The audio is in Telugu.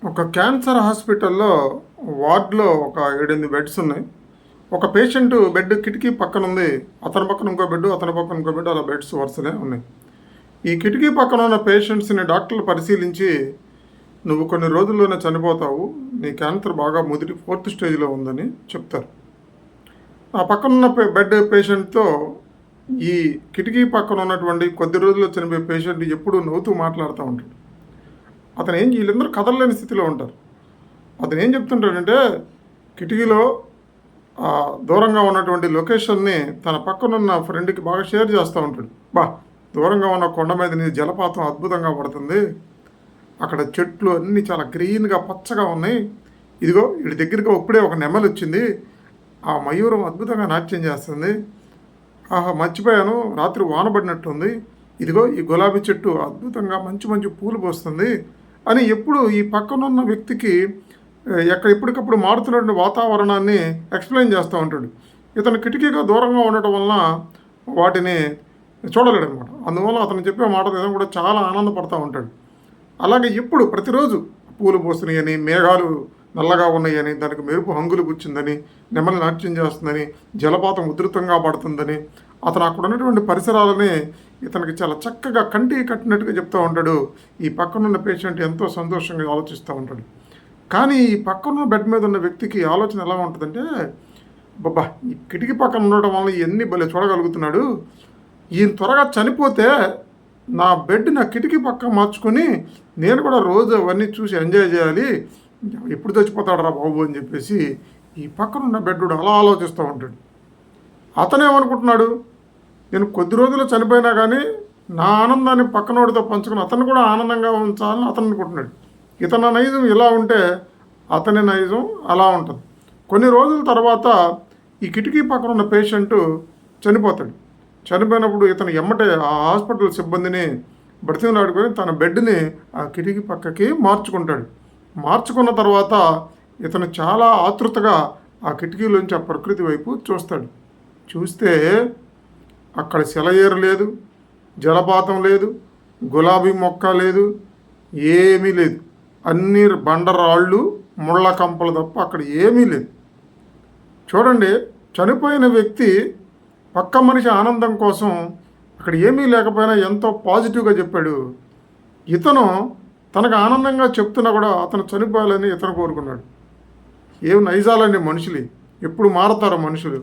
ఒక క్యాన్సర్ హాస్పిటల్లో వార్డ్‌లో ఒక 7, 8 బెడ్స్ ఉన్నాయి. ఒక పేషెంట్ బెడ్ కిటికీ పక్కన ఉంది. అతని పక్కన ఇంకో బెడ్, అతని పక్కన ఇంకో బెడ్, అలా బెడ్స్ వరుసనే ఉన్నాయి. ఈ కిటికీ పక్కన ఉన్న పేషెంట్స్‌ని డాక్టర్లు పరిశీలించి, "నువ్వు కొన్ని రోజుల్లోనే చనిపోతావు. నీ క్యాన్సర్ బాగా ముదిరి 4థ్ స్టేజ్‌లో ఉందని" చెప్తారు. ఆ పక్కనున్న బెడ్ పేషెంట్‌తో ఈ కిటికీ పక్కన ఉన్నటువంటి కొద్ది రోజుల్లో చనిపోయే పేషెంట్ ఎప్పుడూ నవ్వుతూ మాట్లాడుతూ ఉంటాడు. వీళ్ళందరూ కదలలేని స్థితిలో ఉంటారు. అతను ఏం చెప్తుంటాడంటే, కిటికీలో దూరంగా ఉన్నటువంటి లొకేషన్ని తన పక్కనున్న ఫ్రెండ్కి బాగా షేర్ చేస్తూ ఉంటాడు. దూరంగా ఉన్న కొండ మీద నీ జలపాతం అద్భుతంగా పడుతుంది. అక్కడ చెట్లు అన్నీ చాలా గ్రీన్గా పచ్చగా ఉన్నాయి. ఇదిగో వీడి దగ్గరికి ఇప్పుడే ఒక నెమలి వచ్చింది. ఆ మయూరం అద్భుతంగా నాట్యం చేస్తుంది. మర్చిపోయాను, రాత్రి వాన పడినట్టుంది. ఇదిగో ఈ గులాబీ చెట్టు అద్భుతంగా మంచి మంచి పూలు పోస్తుంది అని ఎప్పుడు ఈ పక్కనున్న వ్యక్తికి ఎప్పటికప్పుడు మారుతున్నటువంటి వాతావరణాన్ని ఎక్స్ప్లెయిన్ చేస్తూ ఉంటాడు. ఇతను కిటికీగా దూరంగా ఉండటం వలన వాటిని చూడలేడు అనమాట. అందువల్ల అతను చెప్పే మాట కూడా చాలా ఆనందపడుతూ ఉంటాడు. అలాగే ఎప్పుడు ప్రతిరోజు పూలు పోస్తున్నాయని, మేఘాలు నల్లగా ఉన్నాయని, దానికి మెరుపు హంగులు గుచ్చిందని, నెమలి నాట్యం చేస్తుందని, జలపాతం ఉధృతంగా పడుతుందని, అతను అక్కడ ఉన్నటువంటి పరిసరాలని ఇతనికి చాలా చక్కగా కంటికి కట్టినట్టుగా చెప్తూ ఉంటాడు. ఈ పక్కనున్న పేషెంట్ ఎంతో సంతోషంగా ఆలోచిస్తూ ఉంటాడు. కానీ ఈ పక్కనున్న బెడ్ మీద ఉన్న వ్యక్తికి ఆలోచన ఎలా ఉంటుందంటే, ఈ కిటికీ పక్కన ఉండటం వల్ల ఇవన్నీ భలే చూడగలుగుతున్నాడు. ఈయన త్వరగా చనిపోతే నా కిటికీ పక్క మార్చుకొని నేను కూడా రోజు అవన్నీ చూసి ఎంజాయ్ చేయాలి. ఎప్పుడు చచ్చిపోతాడు రా బాబు అని చెప్పేసి ఈ పక్కనున్న బెడ్డు అలా ఆలోచిస్తూ ఉంటాడు. అతనేమనుకుంటున్నాడు, నేను కొద్ది రోజులు చనిపోయినా కానీ నా ఆనందాన్ని పక్కనోడితో పంచుకుని అతను కూడా ఆనందంగా ఉంచాలని అతను అనుకుంటున్నాడు. ఇతని నైజం ఇలా ఉంటే అతని నైజం అలా ఉంటుంది. కొన్ని రోజుల తర్వాత ఈ కిటికీ పక్కన ఉన్న పేషెంటు చనిపోతాడు. చనిపోయినప్పుడు ఇతను ఎమ్మటే ఆ హాస్పిటల్ సిబ్బందిని బ్రతిమలాడుకొని తన బెడ్ని ఆ కిటికీ పక్కకి మార్చుకుంటాడు. మార్చుకున్న తర్వాత ఇతను చాలా ఆతృతగా ఆ కిటికీలోంచి ఆ ప్రకృతి వైపు చూస్తాడు. చూస్తే అక్కడ సెలయేరు లేదు, జలపాతం లేదు, గులాబీ మొక్క లేదు, ఏమీ లేదు. అన్ని బండరాళ్ళు, ముళ్ళ కంపలు తప్ప అక్కడ ఏమీ లేదు. చూడండి, చనిపోయిన వ్యక్తి పక్క మనిషి ఆనందం కోసం అక్కడ ఏమీ లేకపోయినా ఎంతో పాజిటివ్గా చెప్పాడు. ఇతను తనకు ఆనందంగా చెప్తున్నా కూడా అతను చనిపోవాలని ఇతను కోరుకున్నాడు. ఏం నైజాలండి మనుషులు, ఎప్పుడు మారతారో మనుషులు.